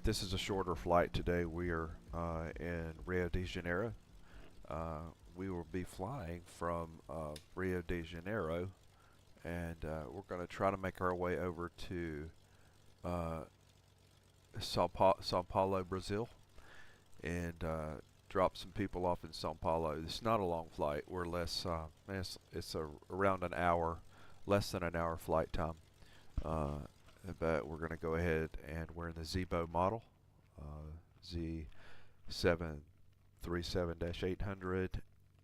Alright, this is a shorter flight today. We are in Rio de Janeiro. We will be flying from Rio de Janeiro, and we're going to try to make our way over to Sao Paulo, Brazil, and drop some people off in Sao Paulo. It's not a long flight. We're less, it's around an hour, less than an hour flight time. But we're going to go ahead, and we're in the Zibo model, Z737-800,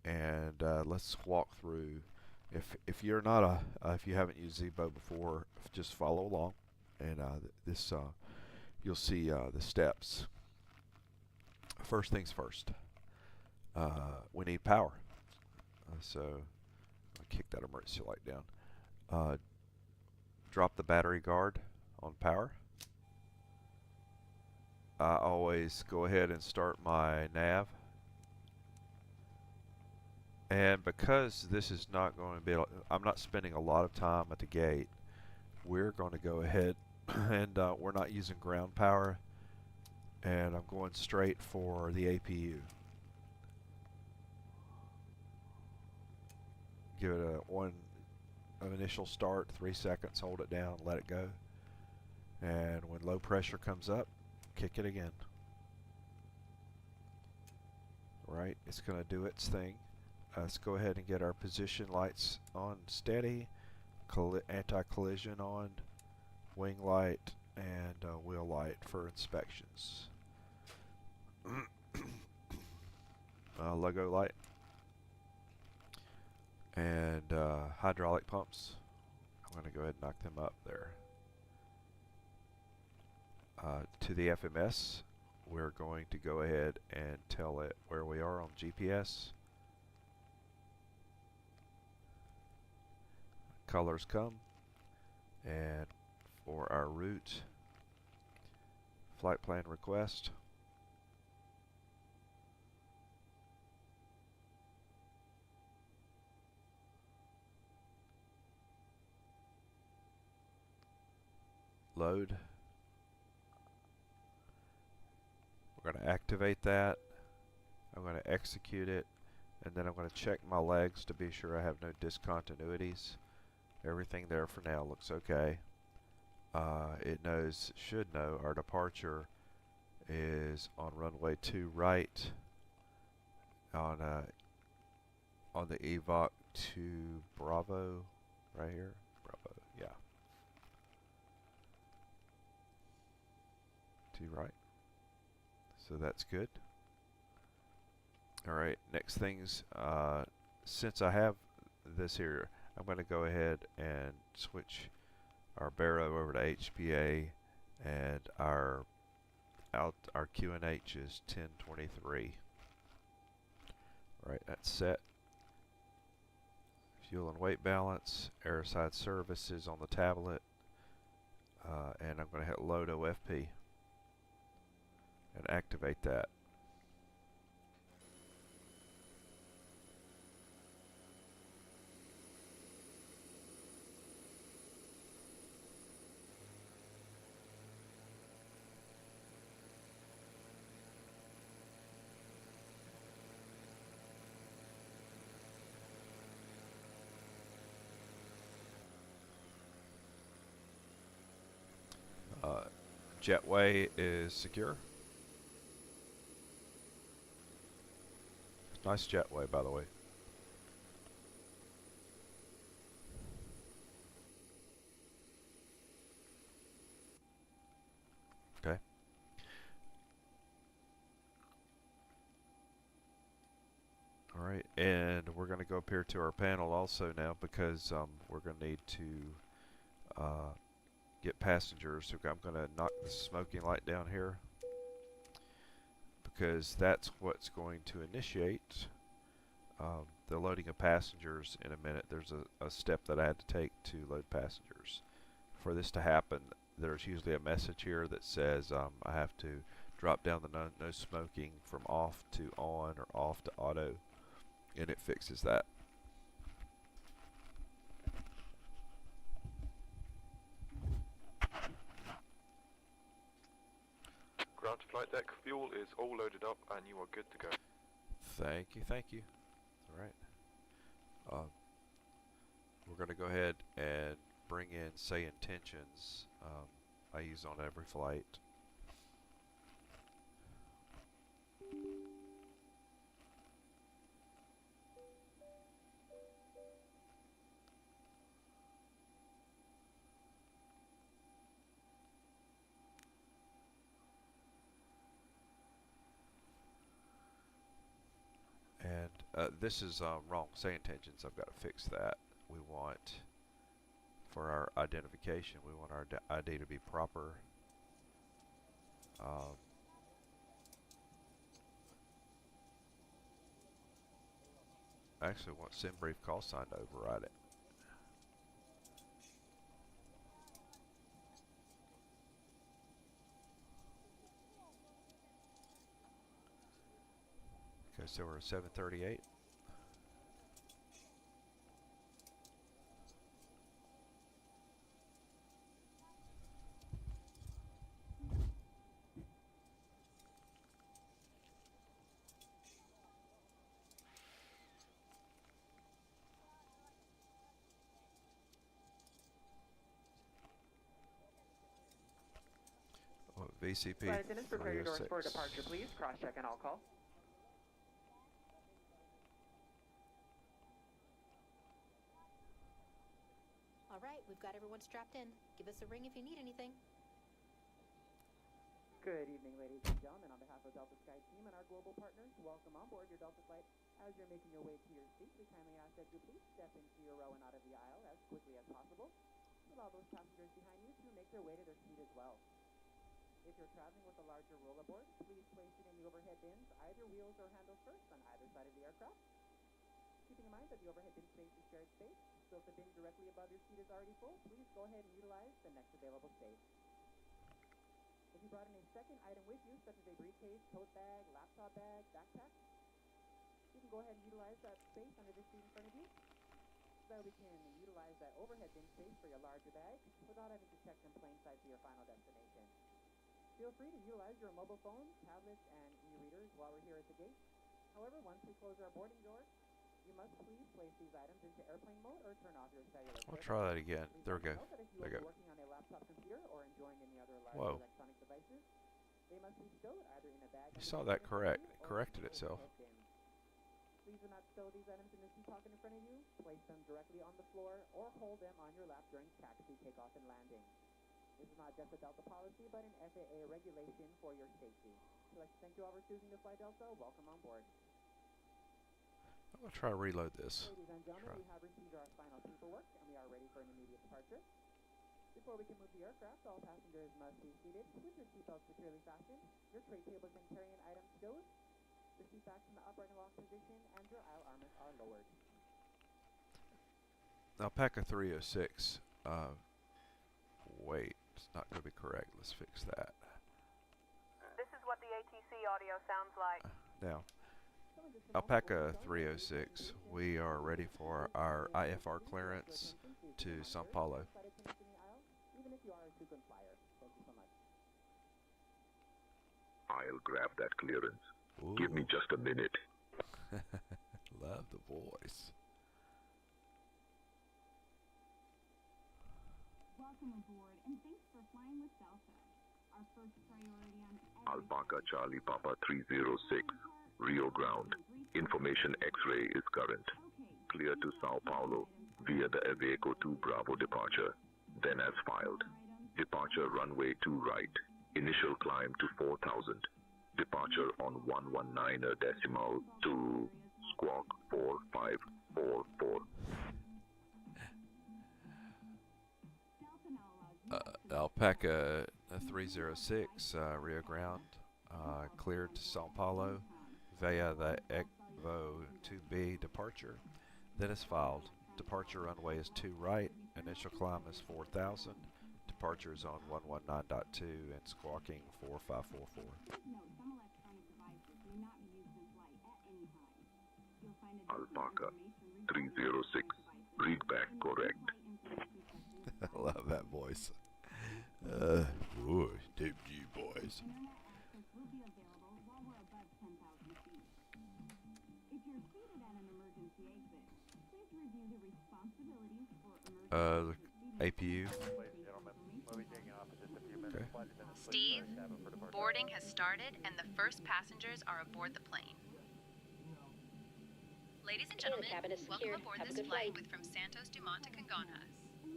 and let's walk through. If you're not if you haven't used Zibo before, just follow along, and this you'll see the steps. First things first, we need power. So I'll kick that emergency light down. Drop the battery guard on power. I always go ahead and start my nav. And because this is not going to be, I'm not spending a lot of time at the gate, we're going to go ahead and we're not using ground power, and I'm going straight for the APU. Give it an initial start, 3 seconds, hold it down, let it go. And when low pressure comes up, kick it again. Right, it's going to do its thing. Let's go ahead and get our position lights on steady, anti-collision on, wing light, and wheel light for inspections. Logo light. And hydraulic pumps. I'm going to go ahead and knock them up there. To the FMS, we're going to go ahead and tell it where we are on GPS. Colors come, and for our route, flight plan request. Load. We're going to activate that. I'm going to execute it, and then I'm going to check my legs to be sure I have no discontinuities. Everything there for now looks okay. It should know our departure is on runway 2 right on the EVOC to Bravo, right here. Bravo, yeah. 2 right. So that's good. Alright, next things, since I have this here, I'm going to go ahead and switch our baro over to HPA, and our QNH is 1023. Alright, that's set. Fuel and weight balance, airside services on the tablet, and I'm going to hit load OFP and activate that. Jetway is secure. Nice jetway, by the way. Okay. Alright, and we're going to go up here to our panel also now, because we're going to need to get passengers. So I'm going to knock the smoking light down here, because that's what's going to initiate the loading of passengers in a minute. There's a step that I had to take to load passengers. For this to happen, there's usually a message here that says I have to drop down the no smoking from off to on or off to auto, and it fixes that. deck fuel is all loaded up and you are good to go. Thank you, thank you. Alright. We're going to go ahead and bring in, say, intentions. I use on every flight. And this is wrong. Say intentions. I've got to fix that. We want, for our identification, we want our ID to be proper. I actually want send brief call sign to override it. Okay, so we're at 738. VCP 306. Prepare your doors for departure, please. Cross-check and I'll call. All right, we've got everyone strapped in. Give us a ring if you need anything. Good evening, ladies and gentlemen. On behalf of Delta Sky Team and our global partners, welcome on board your Delta flight. As you're making your way to your seat, we kindly ask that you please step into your row and out of the aisle as quickly as possible. Allow those passengers behind you to make their way to their seat as well. If you're traveling with a larger rollerboard, please place it in the overhead bins, either wheels or handles first on either side of the aircraft. Keeping in mind that the overhead bin space is shared space, so if the bin directly above your seat is already full, please go ahead and utilize the next available space. If you brought in a second item with you, such as a briefcase, tote bag, laptop bag, backpack, you can go ahead and utilize that space under the seat in front of you, so that we can utilize that overhead bin space for your larger bag without having to check in plain sight to your final destination. Feel free to utilize your mobile phones, tablets, and e-readers while we're here at the gate. However, once we close our boarding doors, you must please place these items into airplane mode or turn off your cellular. I'll try that again. There we go. There you go. Working on a laptop computer or enjoying any other large electronic devices, they must be stowed either in a bag. You saw that correct. It corrected itself. Please do not stow these items in the seat pocket in front of you. Place them directly on the floor or hold them on your lap during taxi, takeoff, and landing. This is not just a Delta policy, but an FAA regulation for your safety. I'd like to thank you all for choosing to fly Delta. Welcome on board. I'm going to try to reload this. Ladies and gentlemen, we have received our final paperwork, and we are ready for an immediate departure. Before we can move the aircraft, all passengers must be seated with your seatbelts securely fastened, your tray tables and carrying items stowed, the seat backs in the upright and locked position, and your aisle armors are lowered. Alpaca 306. Wait. It's not going to be correct. Let's fix that. This is what the ATC audio sounds like. Now, Alpaca 306, we are ready for our IFR clearance to Sao Paulo. I'll grab that clearance. Ooh. Give me just a minute. Love the voice. Welcome aboard, and thanks for flying with Delta. Our first priority on Alpaca Charlie Papa 306, Rio Ground. Information X-ray is current. Clear to Sao Paulo via the Aveco 2 Bravo departure. Then as filed. Departure runway 2 right. Initial climb to 4,000. Departure on 119 decimal to squawk 4544. Alpaca 306, Rio Grande, cleared to Sao Paulo via the ECVO 2B departure. Then is filed. Departure runway is 2 right. Initial climb is 4,000. Departure is on 119.2 and squawking 4544. Alpaca 306, read back correct. I love that voice. Boy, deep G boys. APU. Okay. Steve, boarding has started and the first passengers are aboard the plane. Ladies and gentlemen, welcome aboard this flight from Santos Dumont to Congonhas.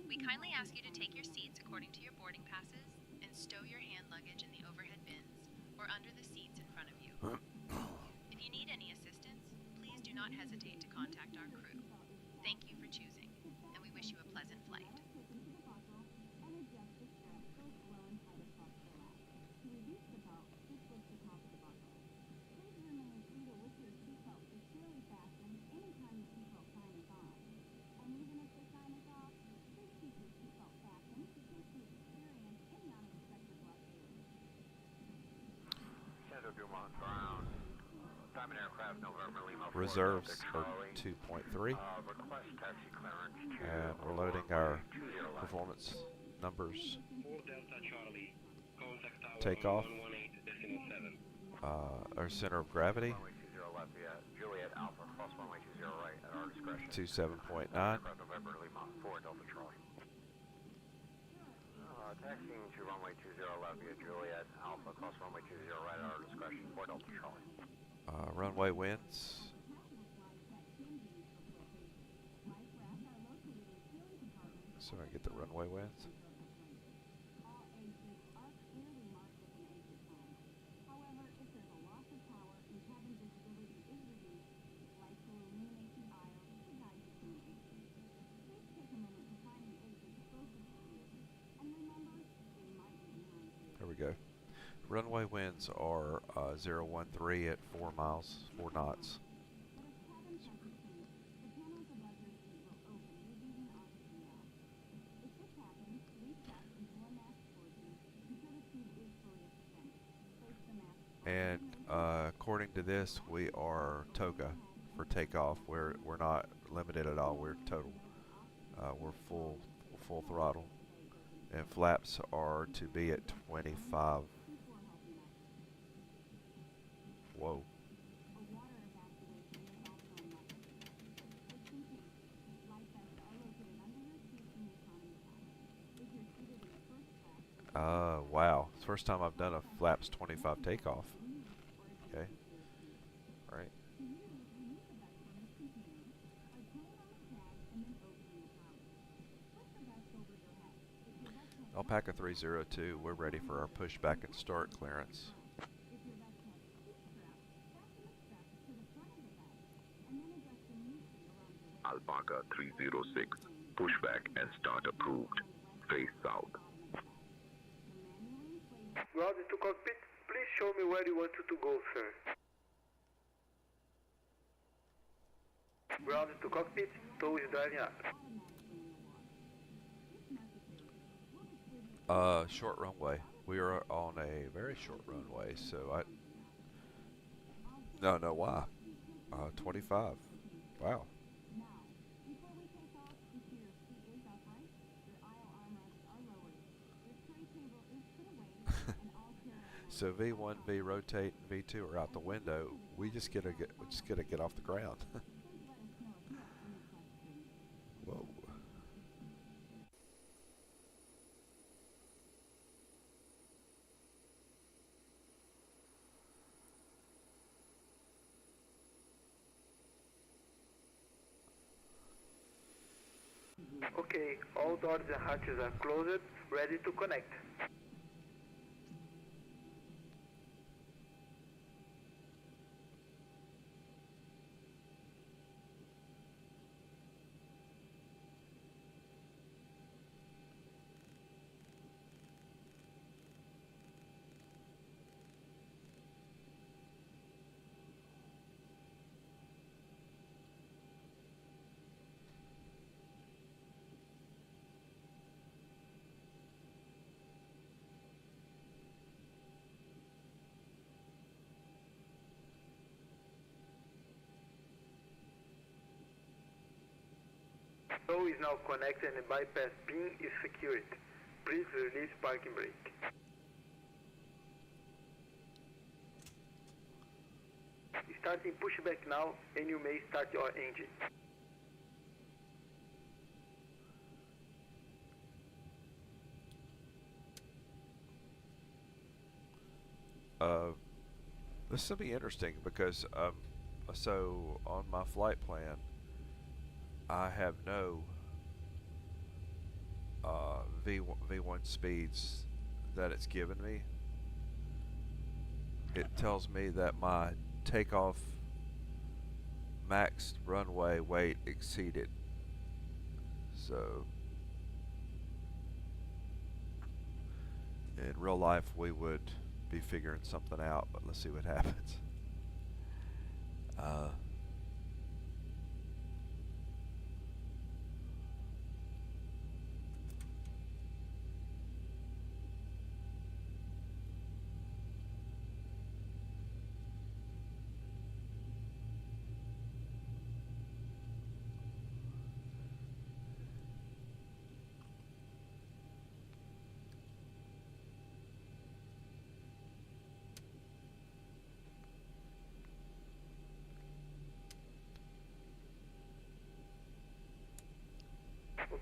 We kindly ask you to take your seats according to your boarding passes and stow your hand luggage in the overhead bins or under the seats in front of you. If you need any assistance, please do not hesitate to contact our crew. Thank you for choosing, and we wish you a pleasant flight. Reserves are 2.3. And we're loading our performance numbers. Takeoff. Our center of gravity. 27.9. Taxiing to runway 20 left via Juliet, Alpha, cross runway 20 right at our discretion, 4 Delta Charlie. Runway winds. So I get the runway winds. There we go. Runway winds are 013 at 4 miles, 4 knots. And according to this, we are TOGA for takeoff. We're not limited at all. We're total. We're full throttle. And flaps are to be at 25. Whoa. Wow. It's the first time I've done a flaps 25 takeoff. Okay. All right. Alpaca 302, we're ready for our pushback and start clearance. Alpaca 306, pushback and start approved. Face south. Ground to cockpit, please show me where you want to go, sir. Ground to cockpit, tow is driving up. Short runway. We are on a very short runway, so No, why? 25. Wow. So V1, V rotate, and V2 are out the window. We just gotta get off the ground. Whoa. Okay, all doors and hatches are closed, ready to connect. Tow is now connected and bypass pin is secured. Please release parking brake. Starting pushback. pushback now, and you may start your engine. This will be interesting because so on my flight plan, I have no V1 speeds that it's given me. It tells me that my takeoff max runway weight exceeded. So in real life we would be figuring something out, but let's see what happens.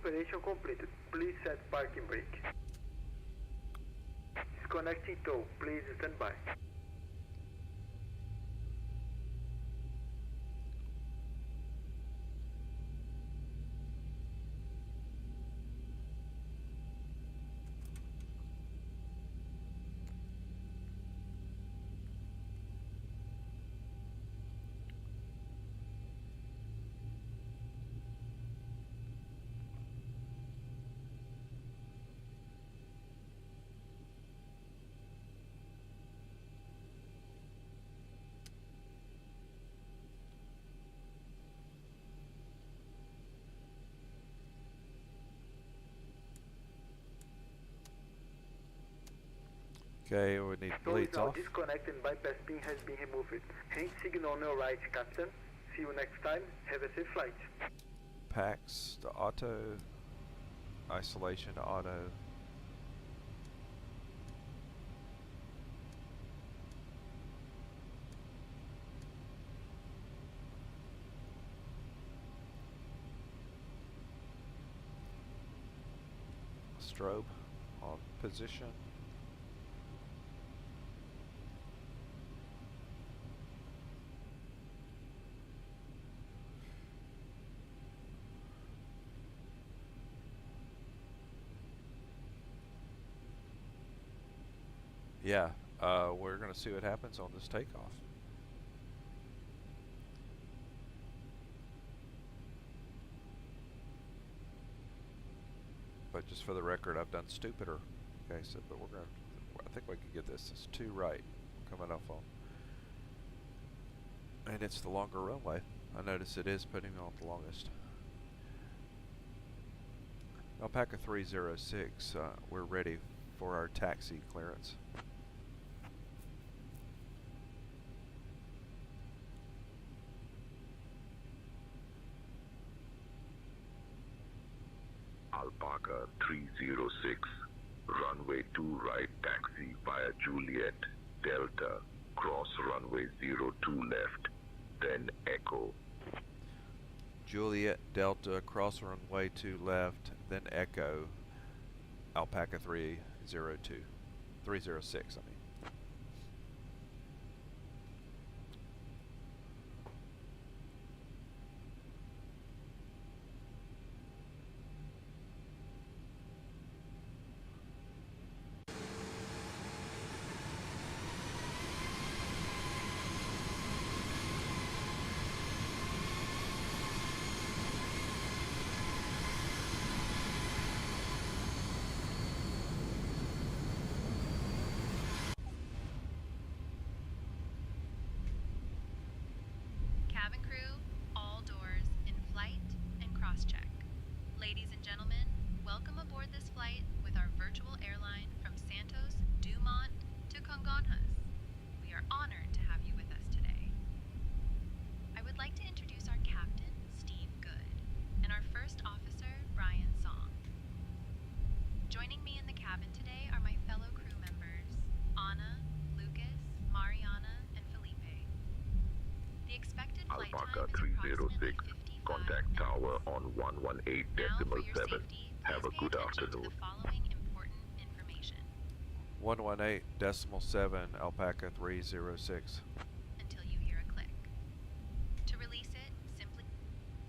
Operation completed. Please set parking brake. Disconnecting tow. Please stand by. Okay, we need Tow is bleeds now off. disconnected and bypass pin has been removed. Hand signal on your right, Captain. See you next time. Have a safe flight. Packs to auto. Isolation to auto. Strobe on position. Yeah, we're going to see what happens on this takeoff. But just for the record, I've done stupider. Okay, so but we're going to, I think we can get this. It's 2 right coming off on. And it's the longer runway. I notice it is putting me on the longest. Alpaca 306, we're ready for our taxi clearance. Alpaca 306, runway 2 right taxi via Juliet, Delta, cross runway 02 left, then Echo. Juliet, Delta, cross runway 2 left, then Echo, Alpaca 306, I mean. Cabin crew, all doors in flight and cross-check. Ladies and gentlemen, welcome aboard this flight with our virtual airline from Santos, Dumont to Congonhas. We are honored to have you with us today. I would like to introduce our captain, Steve Good, and our first officer, Brian Song. Joining me in the cabin today are my fellow crew members, Anna, Lucas, Mariana, and Felipe. The expected approximately 606. 55 Contact minutes. tower on 118.7. Now, for your safety, Have a please pay good attention to afternoon. the following important information. 118.7 Alpaca 306. Until you hear a click. To release it, simply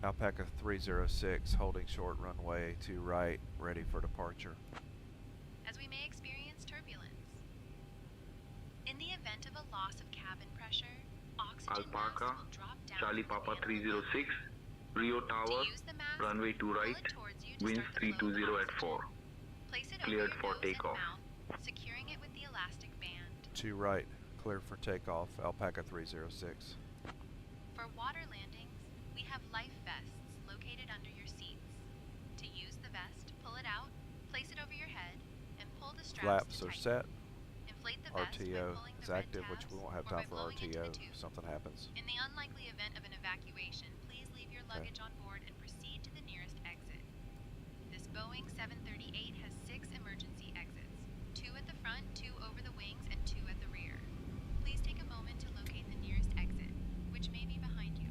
Alpaca 306 holding short runway to right, ready for departure. as we may experience turbulence. In the event of a loss of cabin pressure, oxygen Alpaca, masks will drop down Charlie from the Papa animal 306, Rio level. Tower, To use the mask, runway 2 pull right, it towards you to winds start the flow of 320 at oxygen. 4. Place it Cleared over for your nose takeoff. and mouth, securing it with the elastic band. To right, clear for takeoff, Alpaca 306. For water landings, we have life vests located under your seats. To use the vest, pull it out, place it over your head, and pull the straps Flaps to are tighten. set. Inflate the vest by RTO pulling is the red active, which tabs we won't have or time by for blowing into RTO the tube. if something happens. In the unlikely event of an evacuation, please leave your luggage on board and proceed to the nearest exit. This Boeing 738 has 6 emergency exits, 2 at the front, 2 over the wings, and 2 at the rear. Please take a moment to locate the nearest exit, which may be behind you.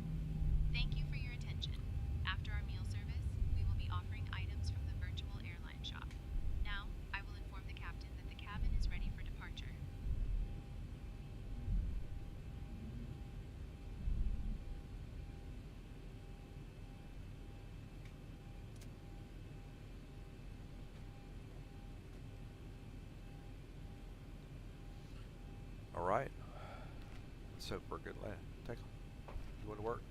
Thank you for your attention. After our meal service, we will be offering items from the virtual airline shop. Now, I will inform the captain that the cabin is ready for departure. Alright. Let's hope for a good land. Take You want to work?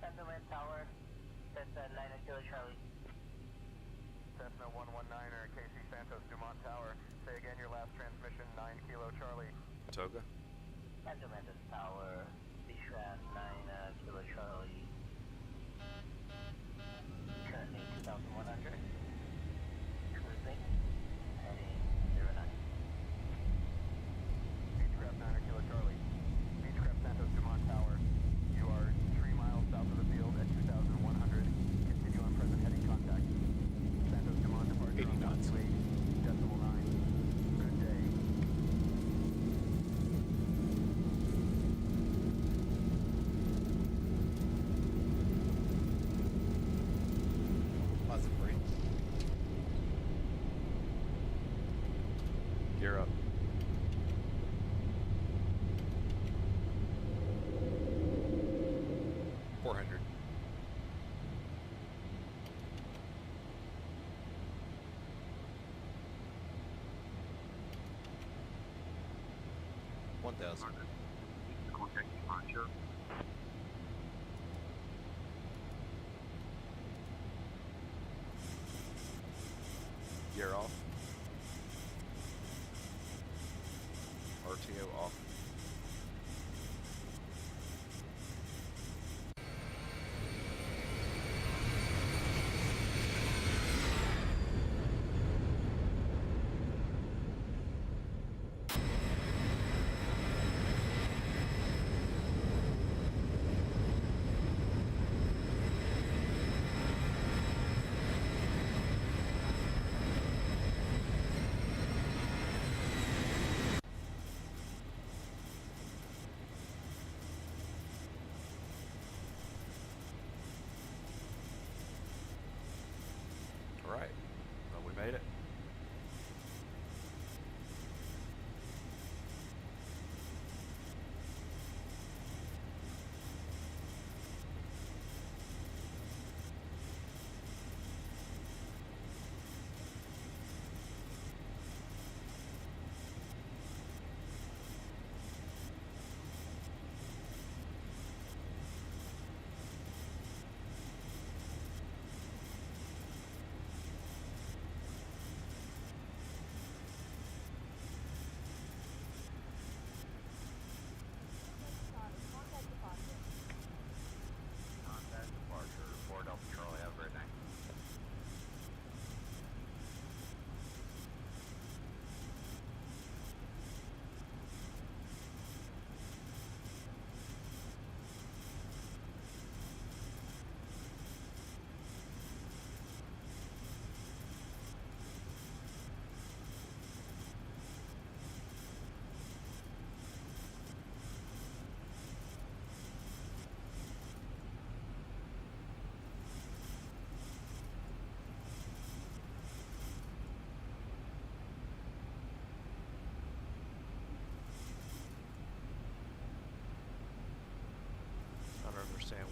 Center Tower, Cessna 9 Kilo Charlie. Cessna 119er, KC Santos Dumont Tower. Say again your last transmission, 9 Kilo Charlie. Toga? Center Tower, Pushback 9 Kilo Charlie. Currently 2,100. Cruising, heading 09. Beechcraft 9 Kilo Charlie. Beechcraft Santos Dumont Tower. You are 3 miles south of the field at 2,100. Continue on present heading contact. Santos Dumont departure 80 knots. 8.9. Good day. Positive three. Gear up. $400. $1,000. Contact departure. Gear off. RTO off.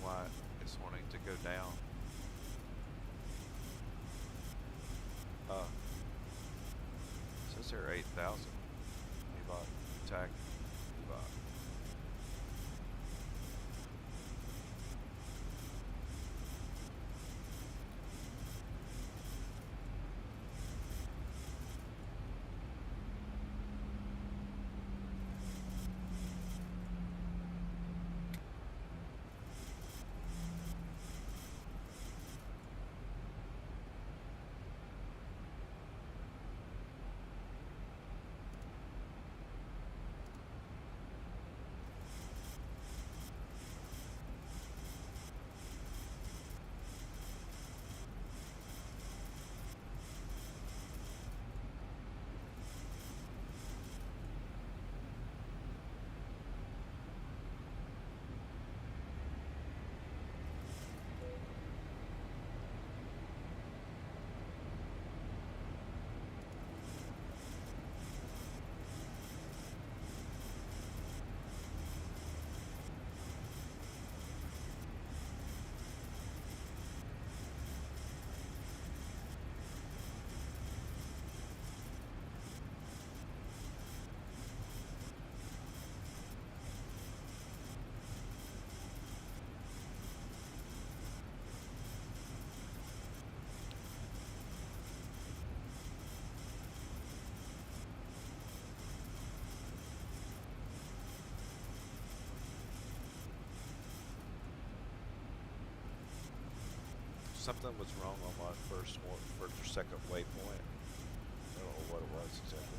why it's wanting to go down. It says here 8,000. Ebot tag. Ebot. Something was wrong on my first or second waypoint. I don't know what it was exactly.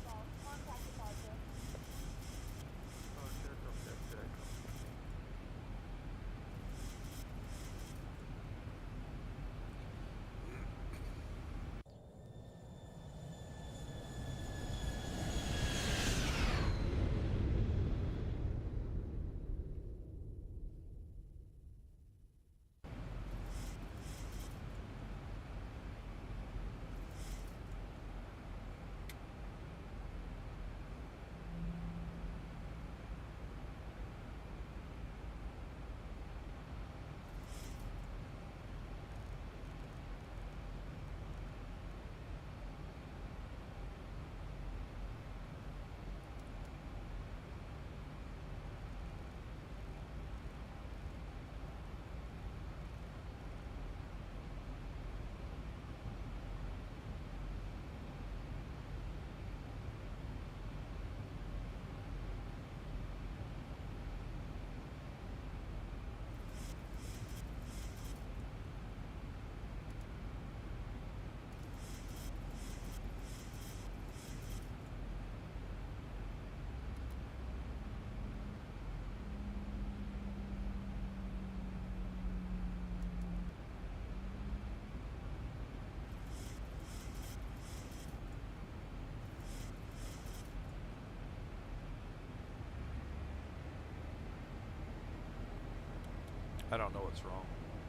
I don't know what's wrong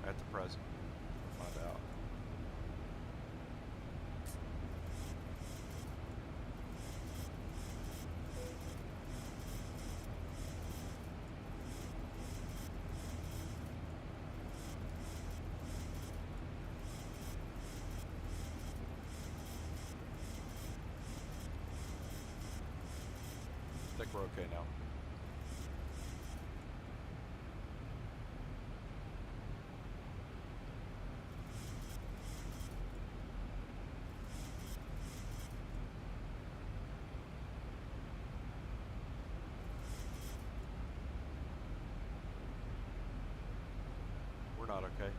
at the present. We'll find out. I think we're okay now. We're not okay.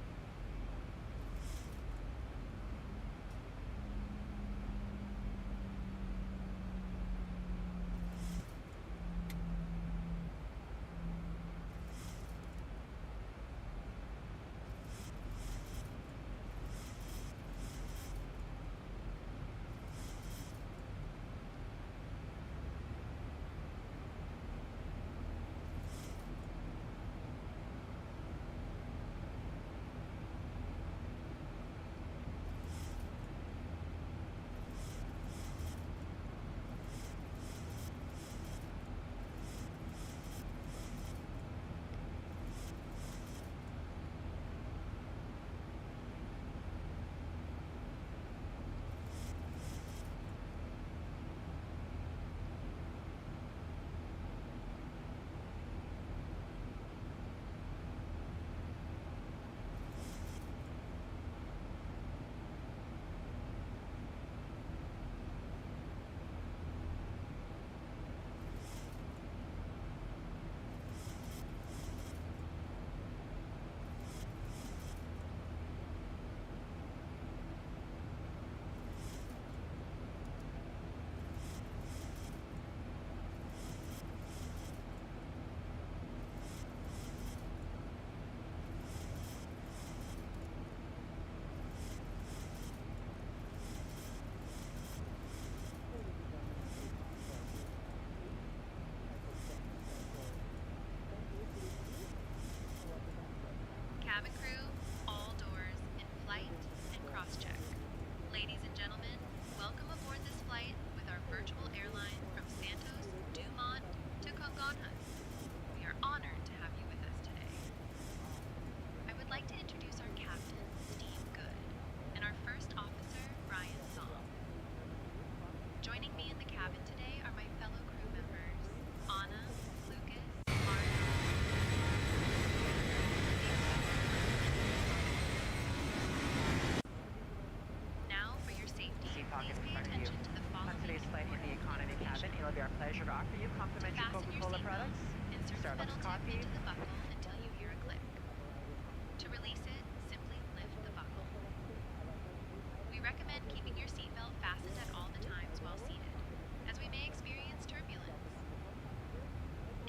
talk in Please pay front of you. attention to the On following today's flight in the important economy cabin, information. it'll be our pleasure to offer you To complimentary fasten your Coca-Cola seatbelt, products, insert the metal Starbucks tip coffee, into the buckle until you hear a click. To release it, simply lift the buckle. We recommend keeping your seatbelt fastened at all the times while seated, as we may experience turbulence.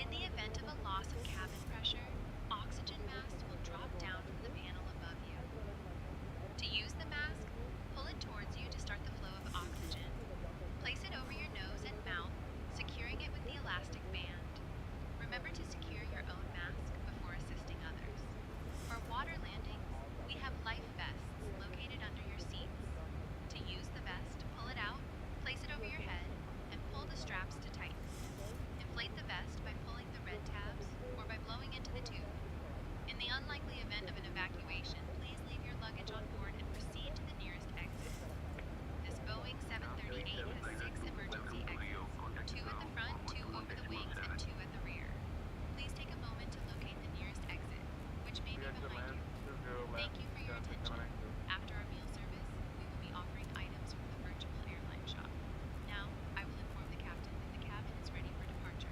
In the event of a loss of cabin pressure, oxygen masks will drop down from the panel above you. To use the mask, pull it towards you to start the flow of oxygen. Place it over your nose and mouth, securing it with the elastic band. Remember to secure your own mask before assisting others. For water landings, we have life vests located under your seats. To use the vest, pull it out, place it over your head, and pull the straps to tighten. Inflate the vest by pulling the red tabs or by blowing into the tube. In the unlikely event of an evacuation, please leave your luggage on board and proceed to the nearest exit. This Boeing 738 has 6 emergency exits, 2 at the front, 2 over the wings, and 2 at the rear. Please take a moment to locate the nearest exit, which may be behind you. Thank you for your attention. After our meal service, we will be offering items from the virtual airline shop. Now, I will inform the captain that the cabin is ready for departure.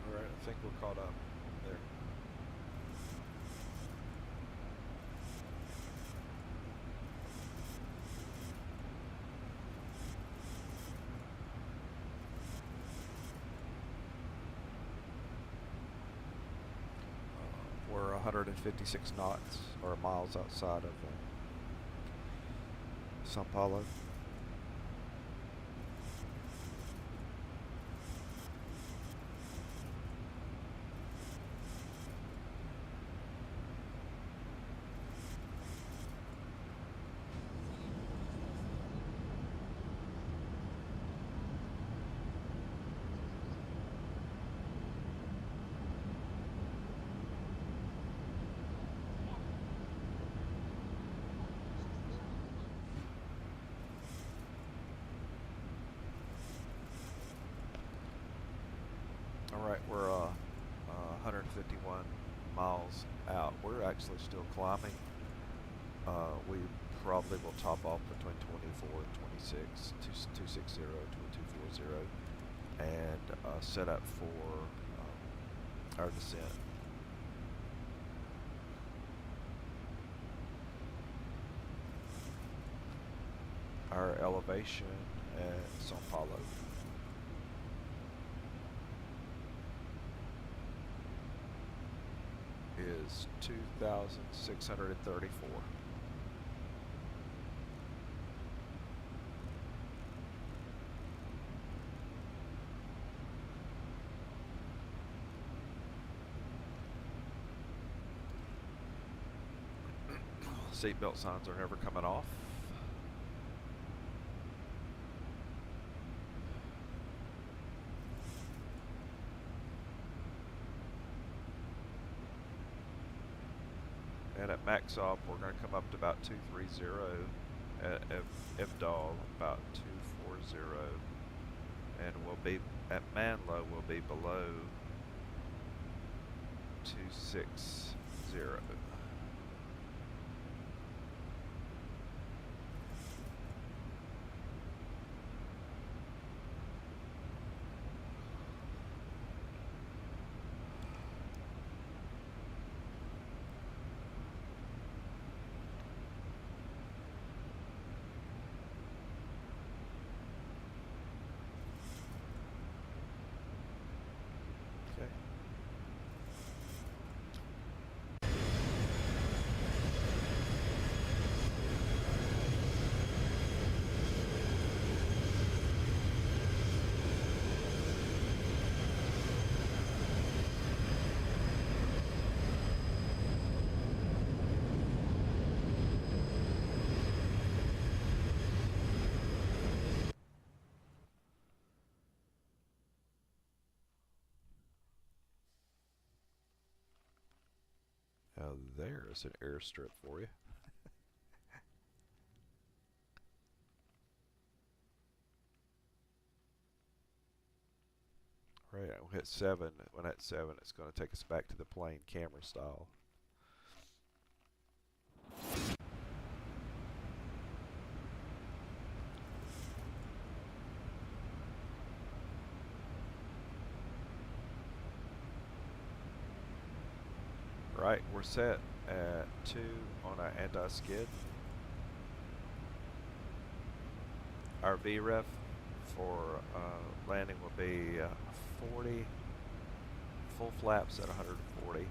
Alright, I think we're caught up there. We're 156 knots or miles outside of Sao Paulo. Alright, we're 151 miles out. We're actually still climbing. We probably will top off between 24 and 26, 260 to 240, and set up for our descent. Our elevation at Sao Paulo is 2,634. Seatbelt signs are never coming off. And at max op, we're going to come up to about 230. At FDOL, about 240. And we'll be, at man low, we'll be below 260. Now there's an airstrip for you. Right, we'll hit 7. When at 7, it's going to take us back to the plane camera style. Right, we're set at 2 on our anti-skid. Our VREF for landing will be 40, full flaps at 140.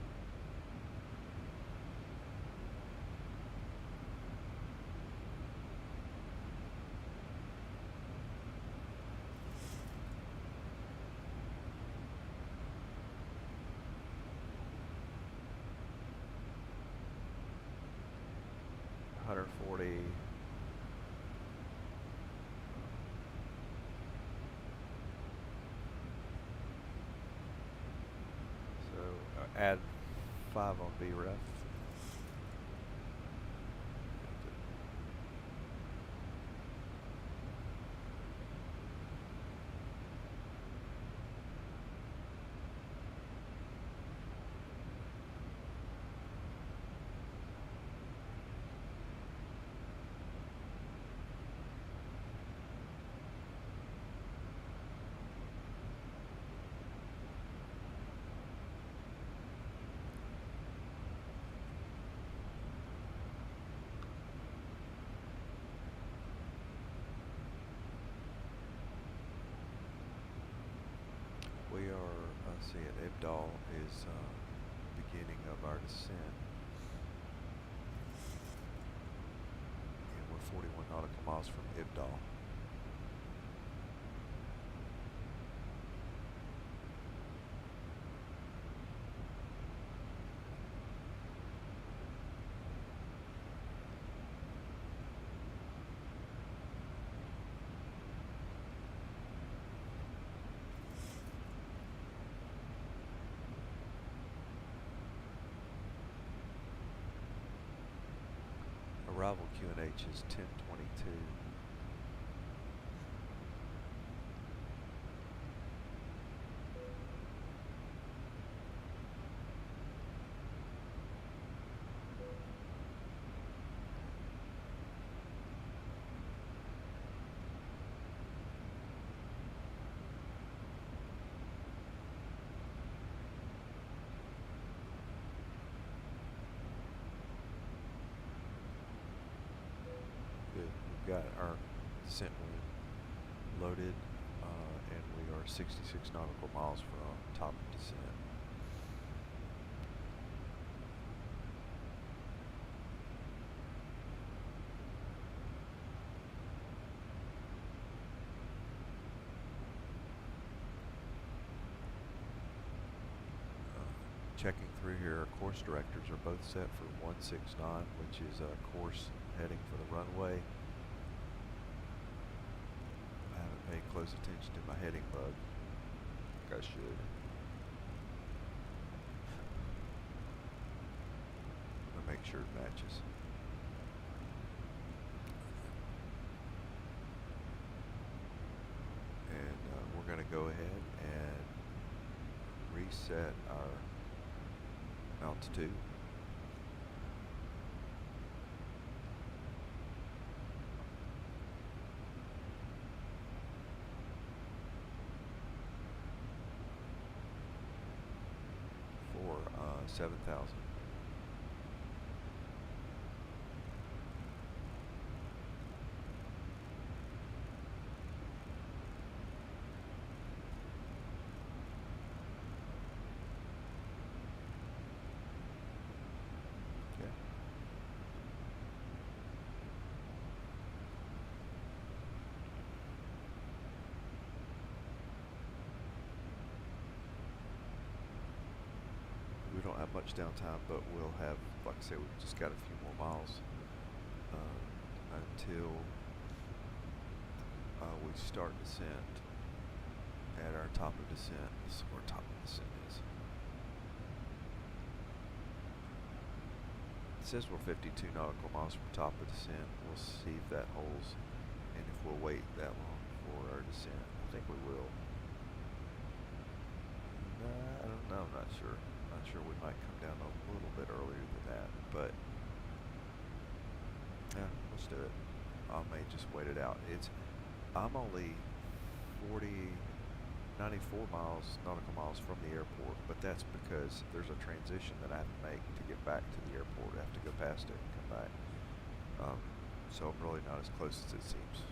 So add 5 on VREF. We are, let's see, at Ibdal is beginning of our descent. And we're 41 nautical miles from Ibdal. Arrival QNH is 10:22. We've got our descent wing loaded, and we are 66 nautical miles from top of descent. checking through here, our course directors are both set for 169, which is a course heading for the runway. I haven't paid close attention to my heading bug, like I should. I'm gonna make sure it matches. And we're gonna go ahead and reset our altitude. For 7,000. We don't have much downtime, but we'll have, like I said, we've just got a few more miles until we start descent at our top of descent. This is where top of descent is. It says we're 52 nautical miles from top of descent. We'll see if that holds and if we'll wait that long for our descent. I think we will. I don't know, I'm not sure. Not sure, we might come down a little bit earlier than that, but yeah, let's do it. I may just wait it out. I'm only 94 nautical miles from the airport, but that's because there's a transition that I have to make to get back to the airport. I have to go past it and come back. So I'm really not as close as it seems.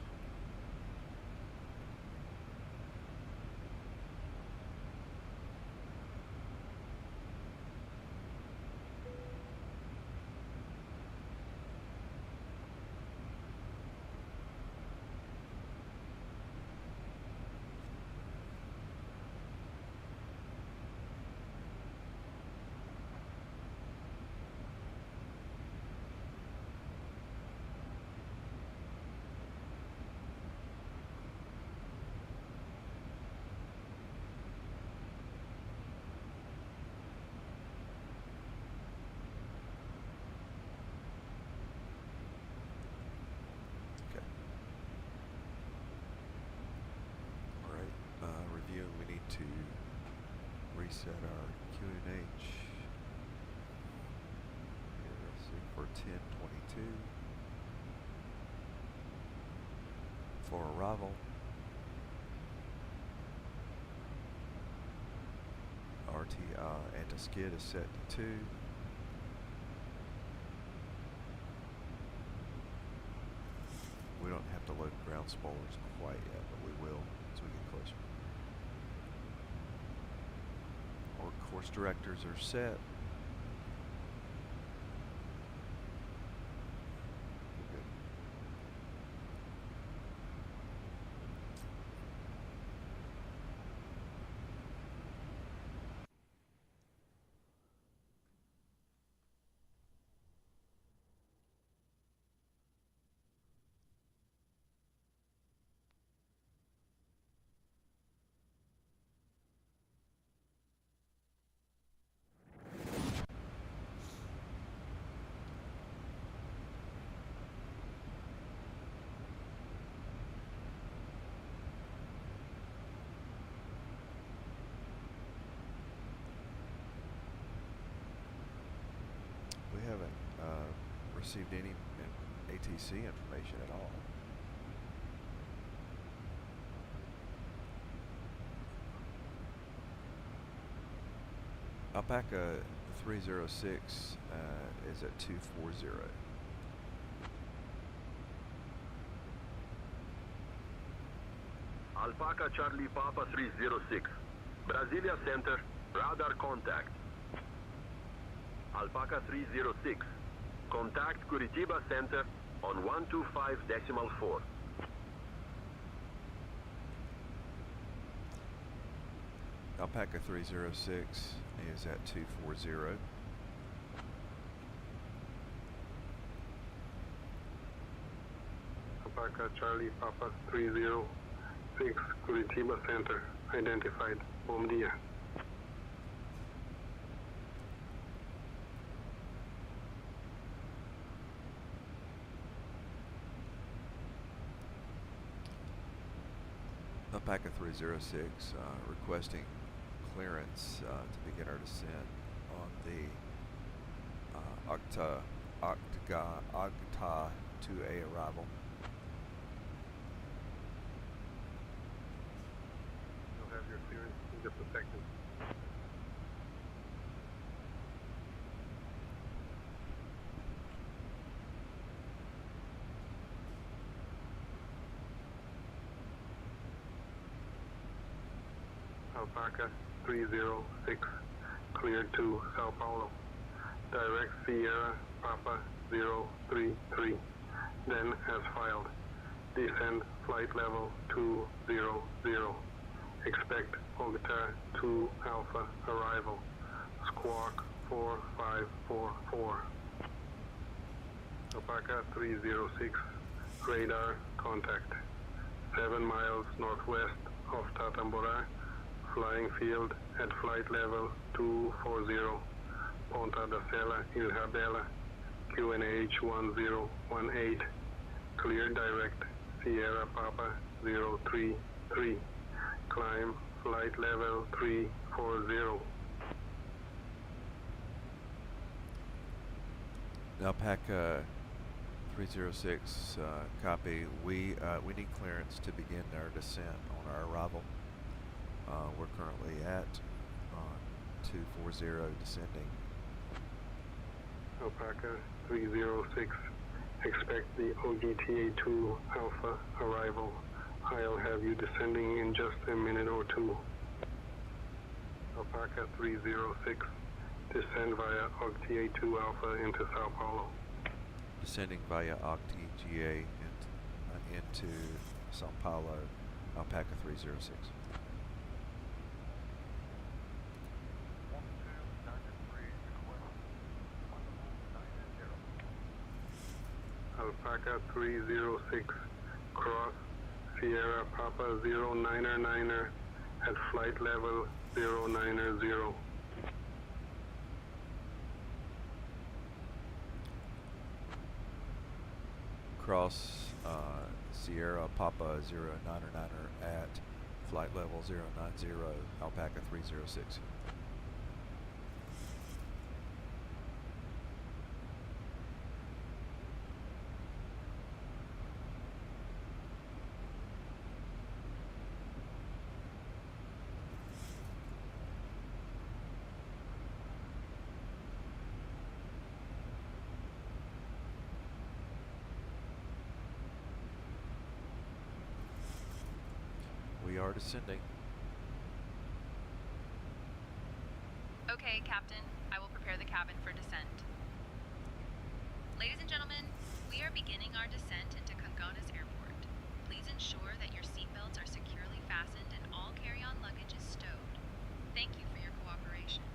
We need to reset our QNH. Here, let's see, for 10:22 for arrival. Anti-skid is set to 2. We don't have to load ground spoilers quite yet, but we will as we get closer. Our course directors are set. We're good. We haven't received any ATC information at all. Alpaca 306 is at 240. Alpaca Charlie Papa 306. Brasilia Center, radar contact. Alpaca 306. Contact Curitiba Center on 125.4. Alpaca 306 is at 240. Alpaca Charlie Papa 306, Curitiba Center, identified. Bom dia. Alpaca 306 requesting clearance to begin our descent on the Agta 2A arrival. You'll have your clearance in just a second. Alpaca 306, cleared to Sao Paulo. Direct Sierra Papa 033, then as filed. Descend flight level 200. Expect Ogata 2 Alpha arrival. Squawk 4544. Alpaca 306, radar contact. 7 miles northwest of Tatamborá. Flying field at flight level 240, Ponta da Sela, Ilha Bela, QNH 1018, clear direct, Sierra Papa 033, climb flight level 340. Alpaca 306, copy. We need clearance to begin our descent on our arrival. We're currently at 240 descending. Alpaca 306, expect the OGTA-2 Alpha arrival. I'll have you descending in just a minute or two. Alpaca 306, descend via OGTA-2 Alpha into Sao Paulo. Descending via OGTA into Sao Paulo, Alpaca 306. Alpaca 306, cross Sierra Papa 099er at flight level 090. Cross Sierra Papa 099er at flight level 090, Alpaca 306. We are descending. Okay, Captain. I will prepare the cabin for descent. Ladies and gentlemen, we are beginning our descent into Congonhas Airport. Please ensure that your seatbelts are securely fastened and all carry-on luggage is stowed. Thank you for your cooperation.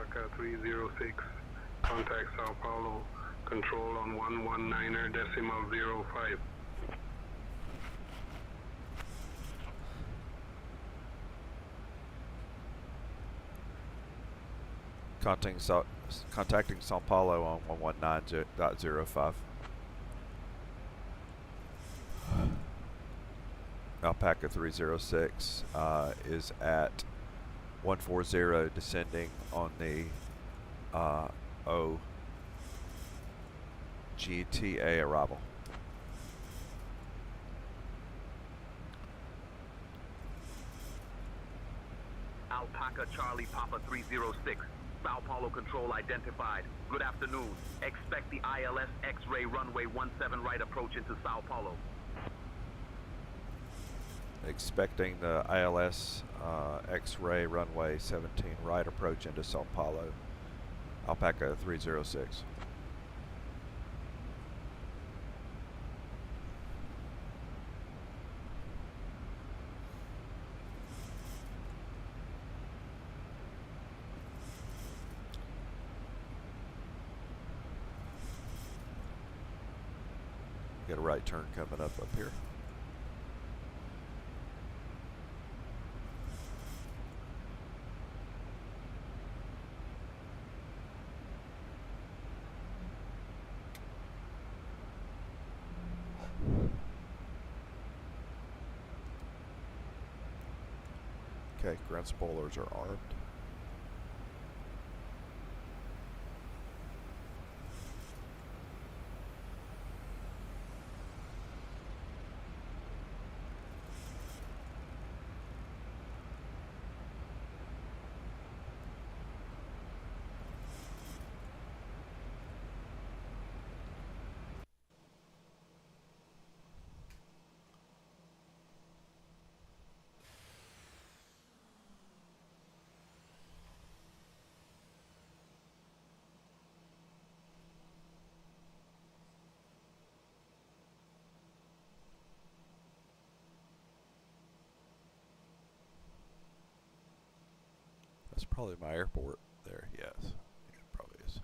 Alpaca 306. Contact Sao Paulo. Control on 119.05. Contacting Sao Paulo on 119.05. Alpaca 306 is at 140 descending on the OGTA arrival. Alpaca Charlie Papa 306. Sao Paulo control identified. Good afternoon. Expect the ILS X-ray runway 17 right approach into Sao Paulo. Expecting the ILS X-ray runway 17 right approach into Sao Paulo. Alpaca 306. Got a right turn coming up here. Okay, ground spoilers are armed. That's probably my airport there, yes. Yeah, it probably is.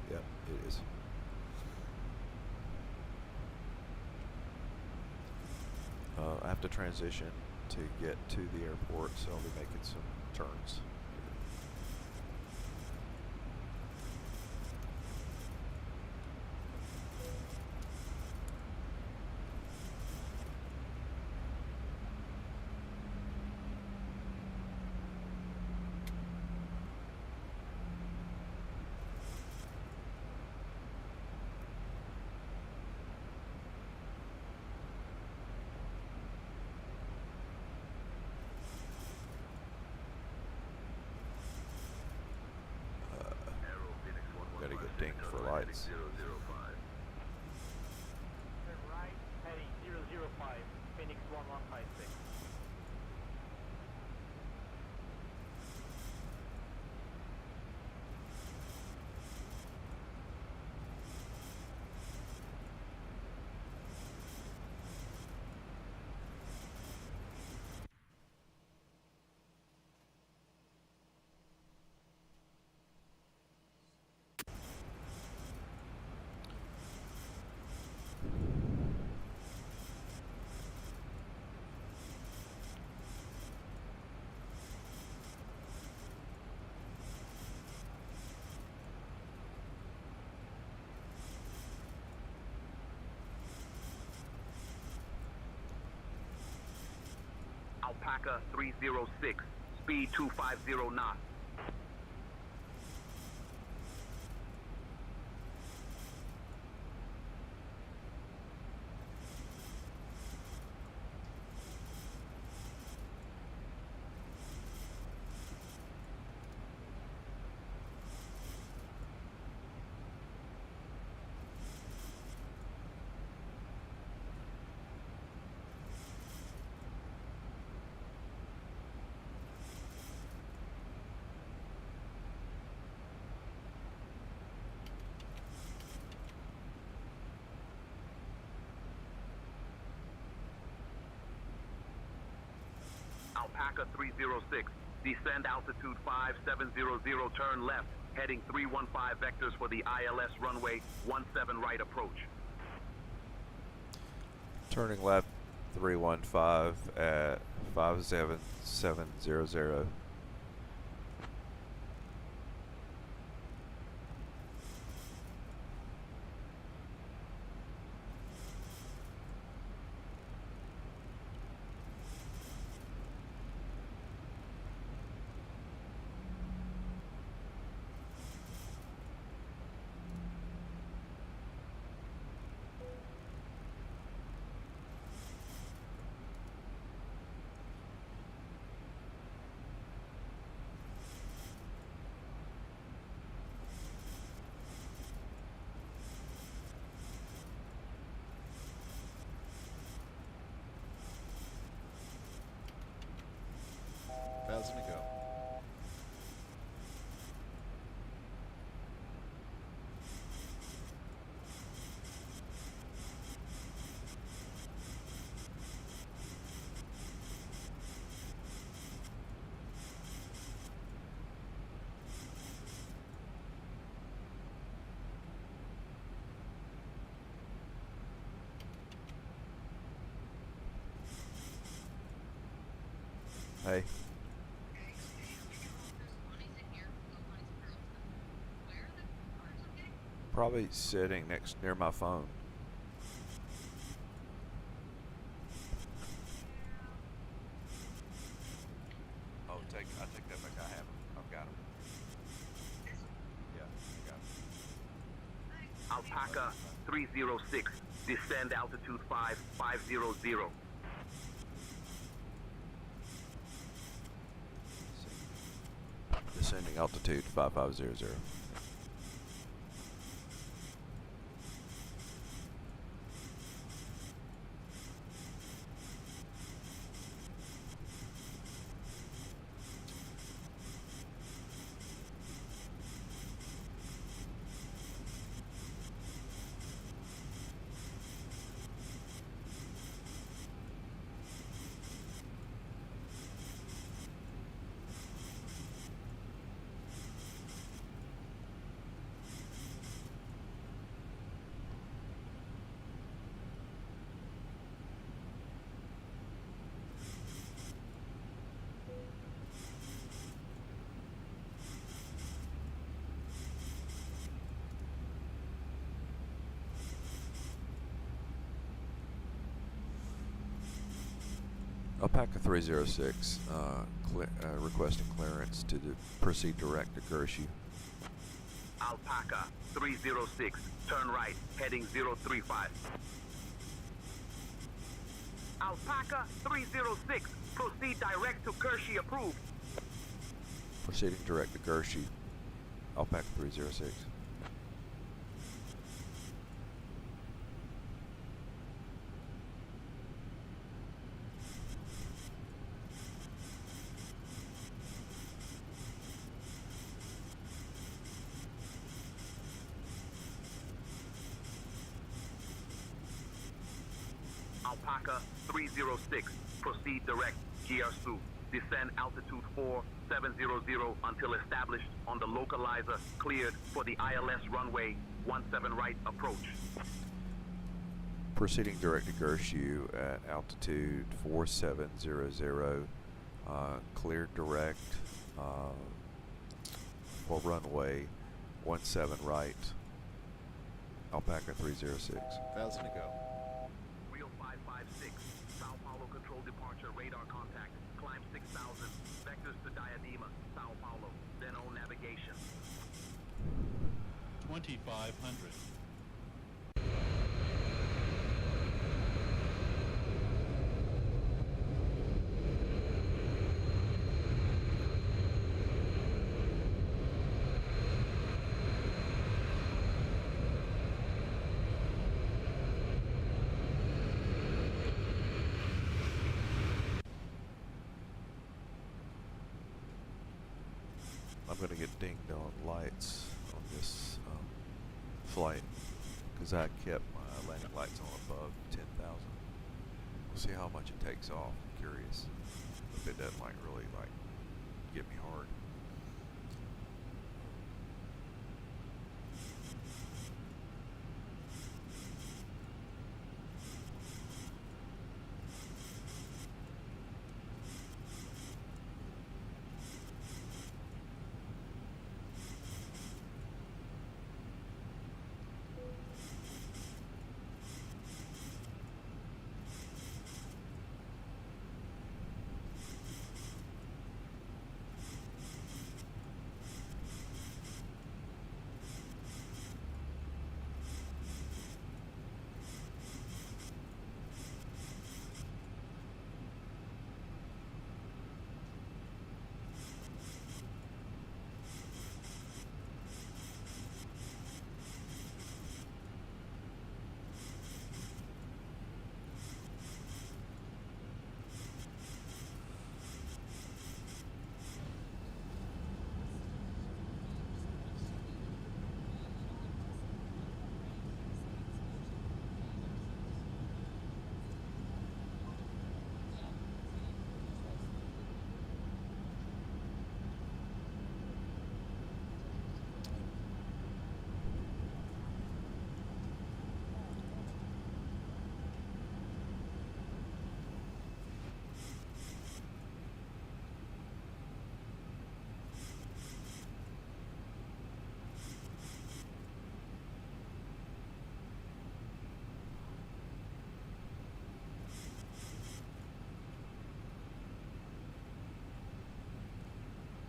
Yep, it is. I have to transition to get to the airport, so I'll be making some turns. Gotta get dinged for lights. Turn right, heading 005, Phoenix 1156. Alpaca 306, speed 250 knots. Alpaca 306, descend altitude 5700, turn left, heading 315 vectors for the ILS runway 17 right approach. Turning left 315 at 57700. Thousand to go. Hey. Probably sitting near my phone. Oh, I take that back. I have them. I've got them. Yeah, I got them. Alpaca 306, descend altitude 5500. Descending altitude 5500. Alpaca 306, requesting clearance to proceed direct to Gershie. Alpaca 306, turn right, heading 035. Alpaca 306, proceed direct to Gershie approved. Proceeding direct to Gershie. Alpaca 306. Alpaca 306, proceed direct, Giarsu. Descend altitude 4700 until established on the localizer cleared for the ILS runway 17 right approach. Proceeding direct to Gershie at altitude 4700, cleared direct for runway 17 right, Alpaca 306. 1,000 to go. Rio 556, Sao Paulo control departure, radar contact, climb 6,000, vectors to Diadema, Sao Paulo, then on navigation. 2,500. I'm going to get dinged on lights on this flight because I kept my landing lights on above 10,000. We'll see how much it takes off. I'm curious. if it doesn't like really like get me hard.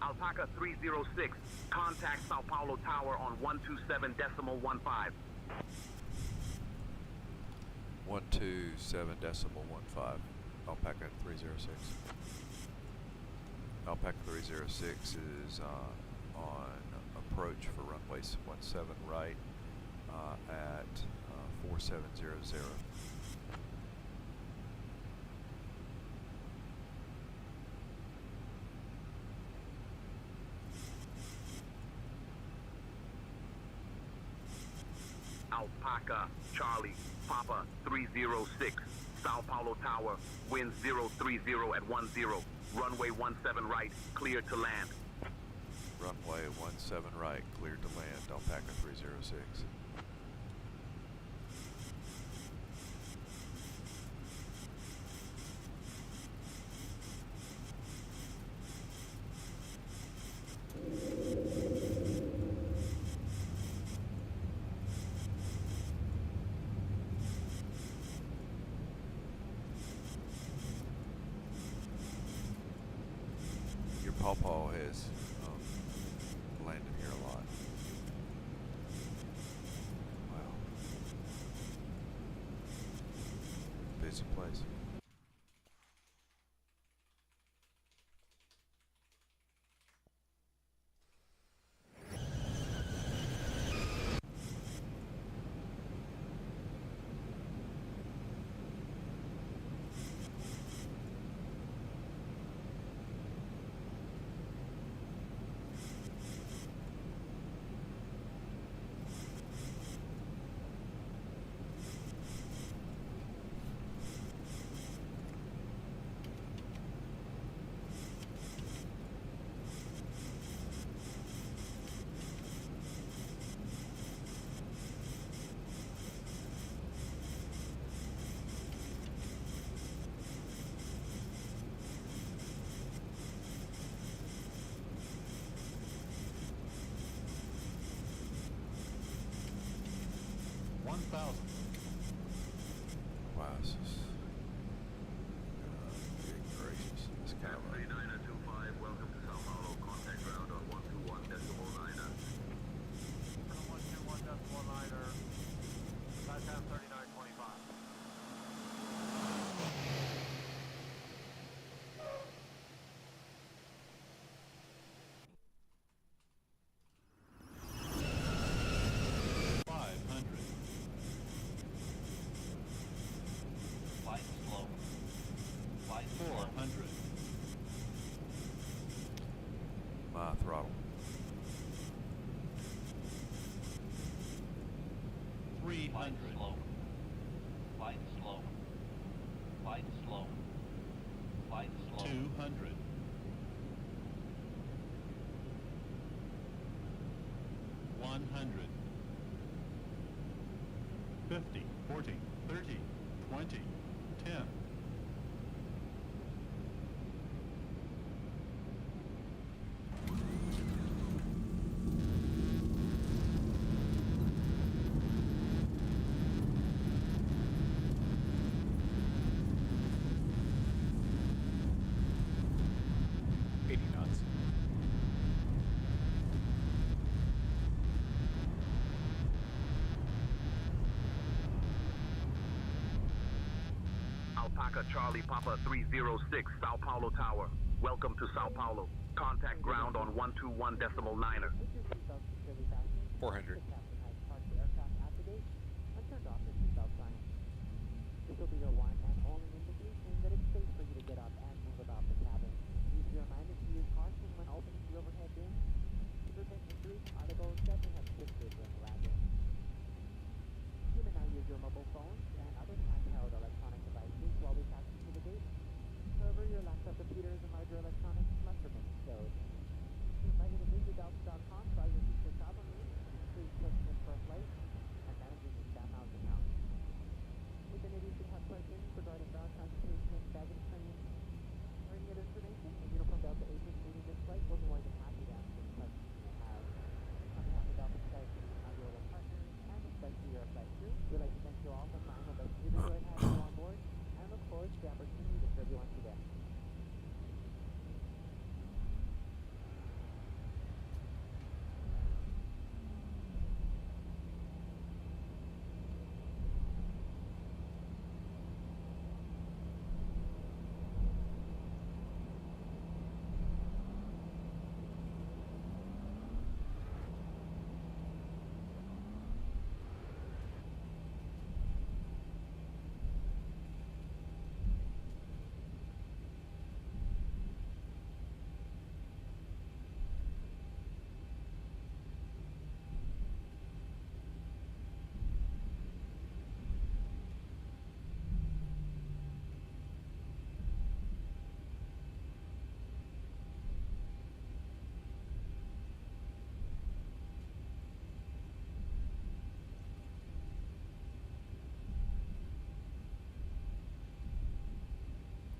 Alpaca 306, contact Sao Paulo Tower on 127.15. 127.15. Alpaca 306. Alpaca 306 is on approach for runway 17 right at 4700. Alpaca, Charlie, Papa 306, Sao Paulo Tower, wind 030 at 10, runway 17 right, clear to land. Runway 17 right, clear to land, Alpaca 306. Pawpaw has landed here a lot. Wow. Busy place. Wow, this is good gracious. It's kind of like 3925, welcome to Sao Paulo, contact ground on 121.9er. 121.9er, SkyTab 3925. my throttle. 300. Flight slow. Flight slow. Flight slow. 200. 100. 50, 40, 30, 20, 10. Alpaca Charlie Papa 306, Sao Paulo Tower. Welcome to Sao Paulo. Contact ground on 121.9er. 400. The captain has parked the aircraft at the gate and turned off his seatbelt sign. This will be your one and only indication that it's safe for you to get up and move about the cabin. Please be reminded to use caution when opening the overhead bin. To prevent injuries, Article 7 has listed during landing. You may now use your mobile phones and other handheld electronic devices while we taxi to the gate. However, your laptop computers and larger electronics must remain stowed. We invite you to visit delta.com for all your future travel needs, including checking in for a flight and managing your staff house account. If any of you should have questions regarding ground transportation, baggage claims, or any other information, a uniform Delta agent leading this flight will be more than happy to answer any questions you may have. On behalf of Delta Skyteam, our global partners, and especially your flight crew, we'd like to thank you all from Lionel Best Enjoyed having you on board, and look forward to the opportunity to serve you once again.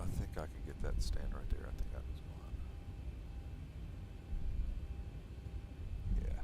I think I can get that stand right there. I think that was mine. Yeah.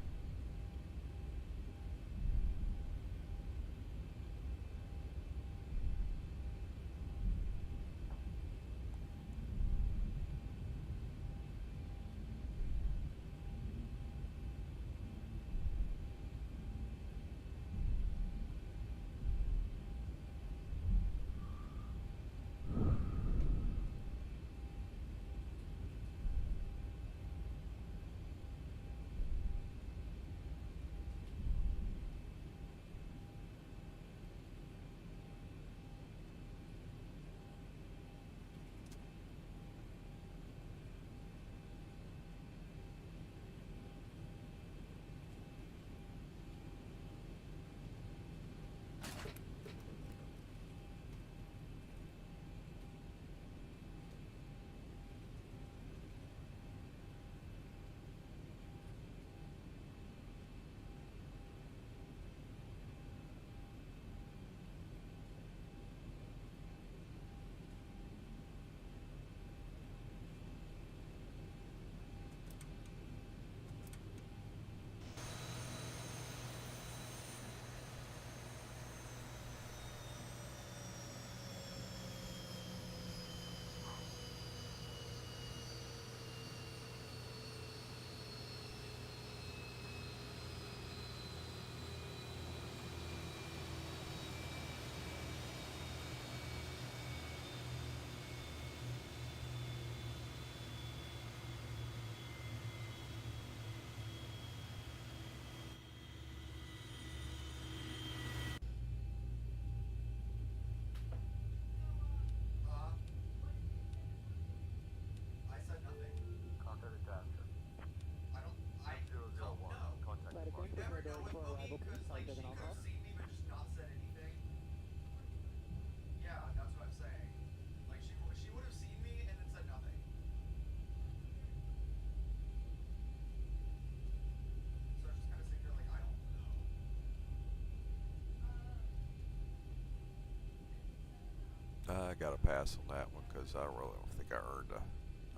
I got a pass on that one because I really don't think I earned a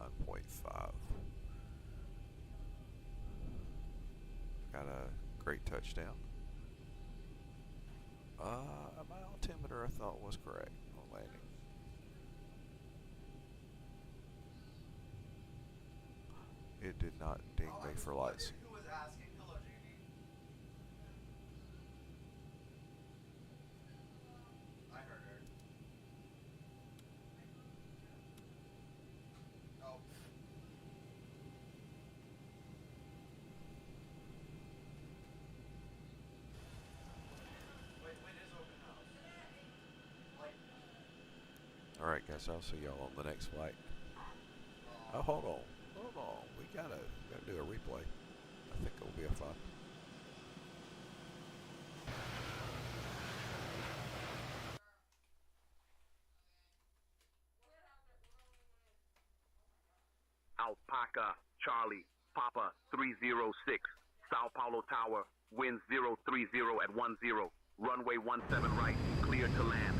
9.5. Got a great touchdown. My altimeter I thought was correct on landing. It did not ding me for lights. Who was asking? Hello, JD. I heard her. Oh. Wait, when is open house? Like. Alright guys, I'll see y'all on the next flight. Oh, hold on. We gotta do a replay. I think it'll be a fun. Alpaca, Charlie, Papa 306, Sao Paulo Tower, wind 030 at 10, runway 17 right, clear to land.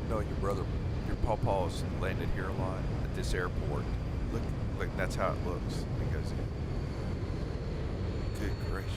No, your pawpaws landed here a lot at this airport. Look, that's how it looks. Because, good gracious.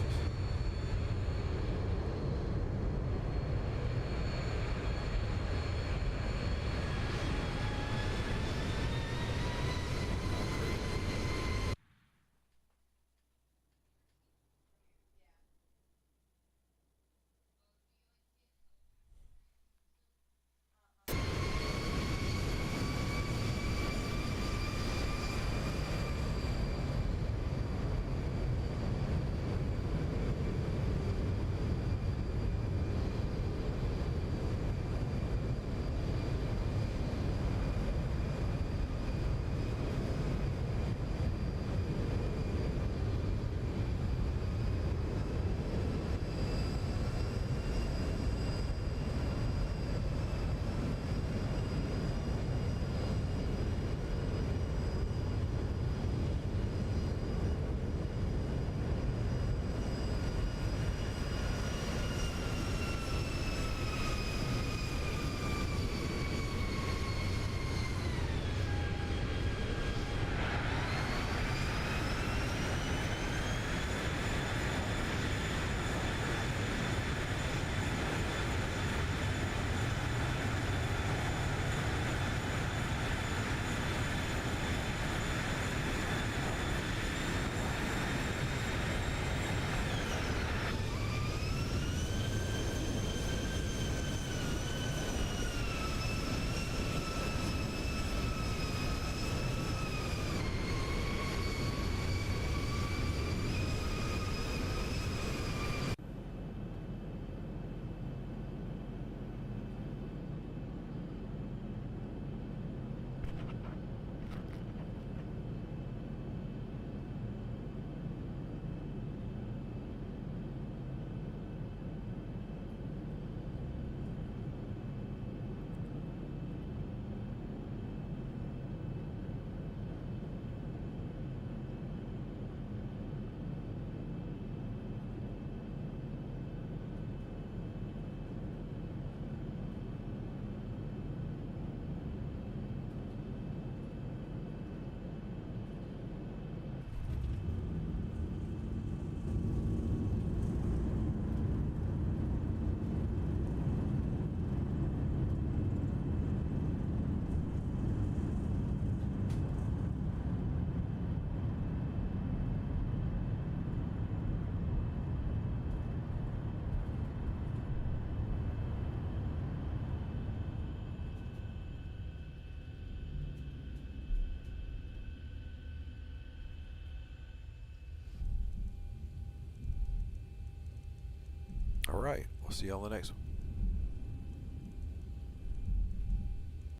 All right, we'll see you on the next one.